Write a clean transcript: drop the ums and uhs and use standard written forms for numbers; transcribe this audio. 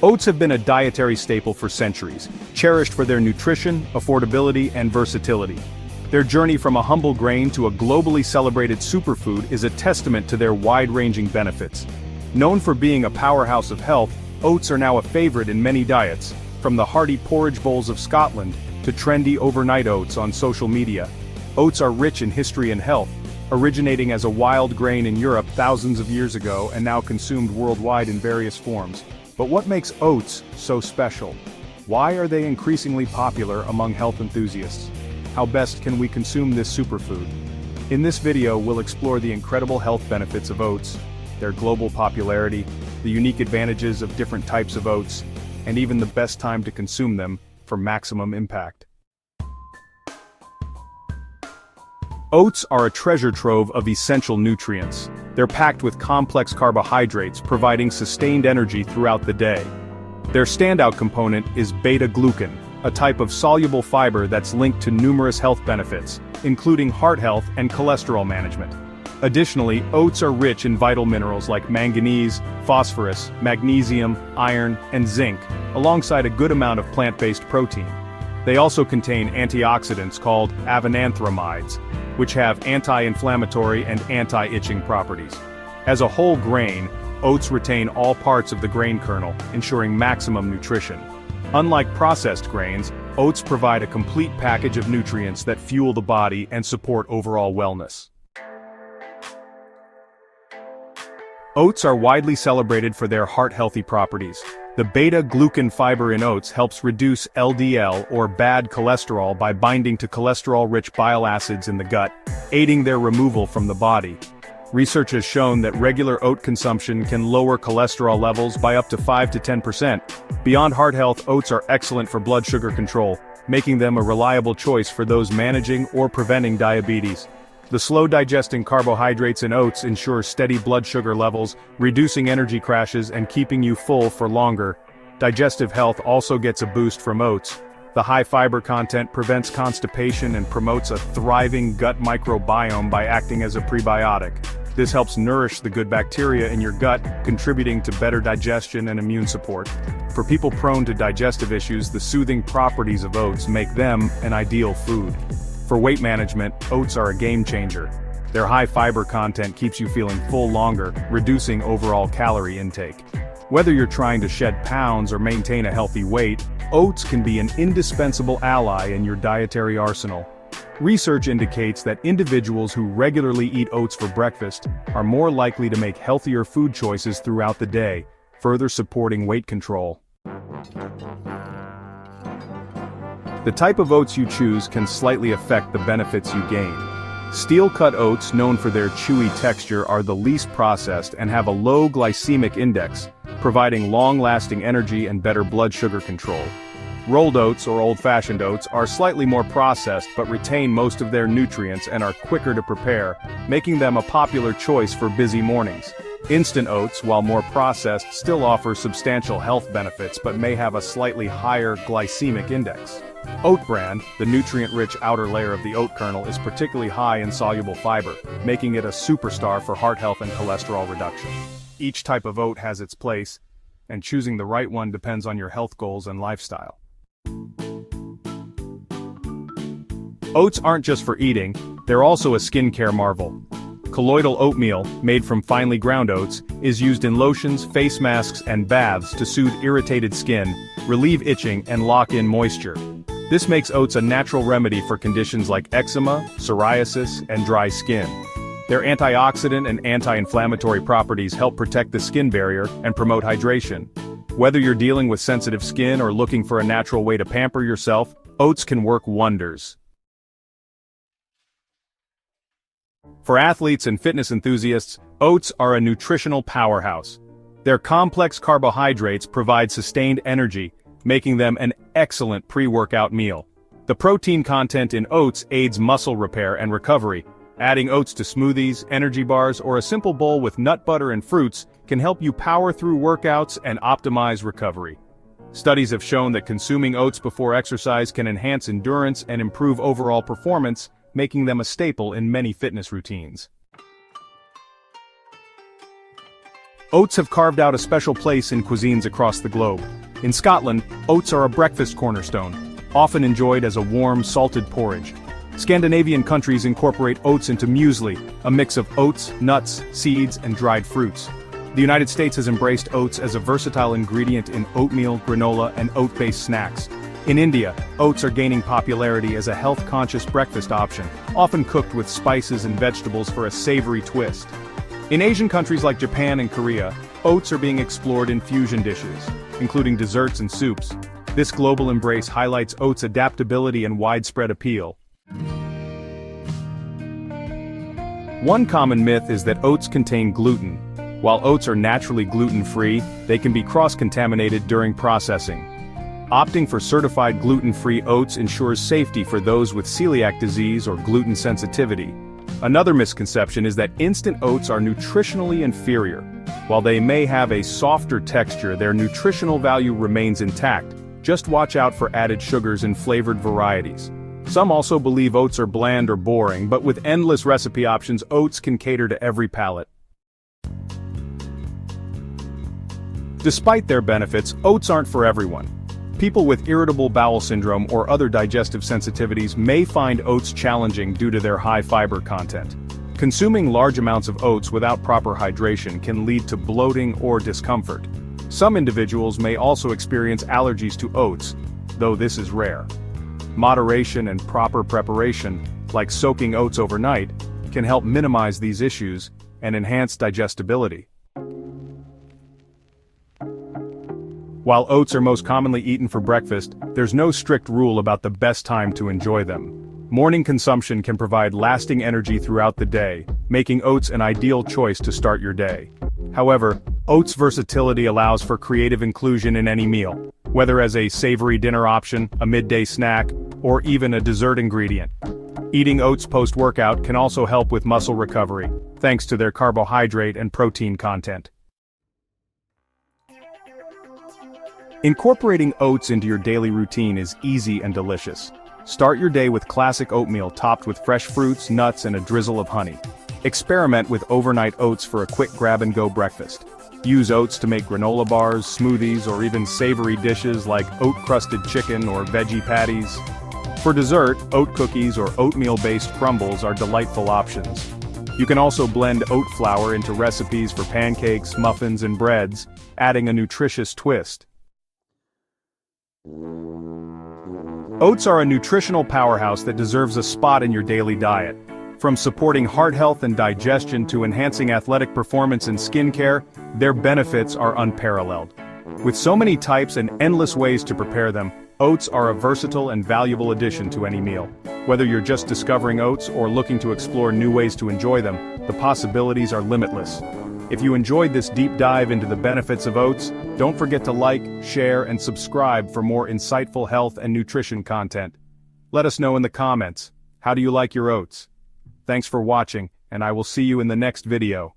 Oats have been a dietary staple for centuries, cherished for their nutrition, affordability, and versatility. Their journey from a humble grain to a globally celebrated superfood is a testament to their wide-ranging benefits. Known for being a powerhouse of health, oats are now a favorite in many diets, from the hearty porridge bowls of Scotland to trendy overnight oats on social media. Oats are rich in history and health, originating as a wild grain in Europe thousands of years ago and now consumed worldwide in various forms. But what makes oats so special? Why are they increasingly popular among health enthusiasts? How best can we consume this superfood? In this video, we'll explore the incredible health benefits of oats, their global popularity, the unique advantages of different types of oats, and even the best time to consume them for maximum impact. Oats are a treasure trove of essential nutrients. They're packed with complex carbohydrates, providing sustained energy throughout the day. Their standout component is beta-glucan, a type of soluble fiber that's linked to numerous health benefits, including heart health and cholesterol management. Additionally, oats are rich in vital minerals like manganese, phosphorus, magnesium, iron, and zinc, alongside a good amount of plant-based protein. They also contain antioxidants called avenanthramides, which have anti-inflammatory and anti-itching properties. As a whole grain, oats retain all parts of the grain kernel, ensuring maximum nutrition. Unlike processed grains, oats provide a complete package of nutrients that fuel the body and support overall wellness. Oats are widely celebrated for their heart-healthy properties. The beta-glucan fiber in oats helps reduce LDL or bad cholesterol by binding to cholesterol-rich bile acids in the gut, aiding their removal from the body. Research has shown that regular oat consumption can lower cholesterol levels by up to 5 to 10%. Beyond heart health, oats are excellent for blood sugar control, making them a reliable choice for those managing or preventing diabetes. The slow-digesting carbohydrates in oats ensure steady blood sugar levels, reducing energy crashes and keeping you full for longer. Digestive health also gets a boost from oats. The high fiber content prevents constipation and promotes a thriving gut microbiome by acting as a prebiotic. This helps nourish the good bacteria in your gut, contributing to better digestion and immune support. For people prone to digestive issues, the soothing properties of oats make them an ideal food. For weight management, oats are a game changer. Their high fiber content keeps you feeling full longer, reducing overall calorie intake. Whether you're trying to shed pounds or maintain a healthy weight, oats can be an indispensable ally in your dietary arsenal. Research indicates that individuals who regularly eat oats for breakfast are more likely to make healthier food choices throughout the day, further supporting weight control. The type of oats you choose can slightly affect the benefits you gain. Steel-cut oats, known for their chewy texture, are the least processed and have a low glycemic index, providing long-lasting energy and better blood sugar control. Rolled oats, or old-fashioned oats, are slightly more processed but retain most of their nutrients and are quicker to prepare, making them a popular choice for busy mornings. Instant oats, while more processed, still offer substantial health benefits but may have a slightly higher glycemic index. Oat bran, the nutrient-rich outer layer of the oat kernel, is particularly high in soluble fiber, making it a superstar for heart health and cholesterol reduction. Each type of oat has its place, and choosing the right one depends on your health goals and lifestyle. Oats aren't just for eating, they're also a skincare marvel. Colloidal oatmeal, made from finely ground oats, is used in lotions, face masks, and baths to soothe irritated skin, relieve itching, and lock in moisture. This makes oats a natural remedy for conditions like eczema, psoriasis, and dry skin. Their antioxidant and anti-inflammatory properties help protect the skin barrier and promote hydration. Whether you're dealing with sensitive skin or looking for a natural way to pamper yourself, oats can work wonders. For athletes and fitness enthusiasts, oats are a nutritional powerhouse. Their complex carbohydrates provide sustained energy, making them an excellent pre-workout meal. The protein content in oats aids muscle repair and recovery. Adding oats to smoothies, energy bars, or a simple bowl with nut butter and fruits can help you power through workouts and optimize recovery. Studies have shown that consuming oats before exercise can enhance endurance and improve overall performance, making them a staple in many fitness routines. Oats have carved out a special place in cuisines across the globe. In Scotland, oats are a breakfast cornerstone, often enjoyed as a warm, salted porridge. Scandinavian countries incorporate oats into muesli, a mix of oats, nuts, seeds, and dried fruits. The United States has embraced oats as a versatile ingredient in oatmeal, granola, and oat-based snacks. In India, oats are gaining popularity as a health-conscious breakfast option, often cooked with spices and vegetables for a savory twist. In Asian countries like Japan and Korea, oats are being explored in fusion dishes, including desserts and soups. This global embrace highlights oats' adaptability and widespread appeal. One common myth is that oats contain gluten. While oats are naturally gluten-free, they can be cross-contaminated during processing. Opting for certified gluten-free oats ensures safety for those with celiac disease or gluten sensitivity. Another misconception is that instant oats are nutritionally inferior. While they may have a softer texture, their nutritional value remains intact. Just watch out for added sugars in flavored varieties. Some also believe oats are bland or boring, but with endless recipe options, oats can cater to every palate. Despite their benefits, oats aren't for everyone. People with irritable bowel syndrome or other digestive sensitivities may find oats challenging due to their high fiber content. Consuming large amounts of oats without proper hydration can lead to bloating or discomfort. Some individuals may also experience allergies to oats, though this is rare. Moderation and proper preparation, like soaking oats overnight, can help minimize these issues and enhance digestibility. While oats are most commonly eaten for breakfast, there's no strict rule about the best time to enjoy them. Morning consumption can provide lasting energy throughout the day, making oats an ideal choice to start your day. However, oats' versatility allows for creative inclusion in any meal, whether as a savory dinner option, a midday snack, or even a dessert ingredient. Eating oats post-workout can also help with muscle recovery, thanks to their carbohydrate and protein content. Incorporating oats into your daily routine is easy and delicious. Start your day with classic oatmeal topped with fresh fruits, nuts, and a drizzle of honey. Experiment with overnight oats for a quick grab-and-go breakfast. Use oats to make granola bars, smoothies, or even savory dishes like oat-crusted chicken or veggie patties. For dessert, oat cookies or oatmeal-based crumbles are delightful options. You can also blend oat flour into recipes for pancakes, muffins, and breads, adding a nutritious twist. Oats are a nutritional powerhouse that deserves a spot in your daily diet. From supporting heart health and digestion to enhancing athletic performance and skincare, their benefits are unparalleled. With so many types and endless ways to prepare them, oats are a versatile and valuable addition to any meal. Whether you're just discovering oats or looking to explore new ways to enjoy them, the possibilities are limitless. If you enjoyed this deep dive into the benefits of oats, don't forget to like, share, and subscribe for more insightful health and nutrition content. Let us know in the comments, how do you like your oats? Thanks for watching, and I will see you in the next video.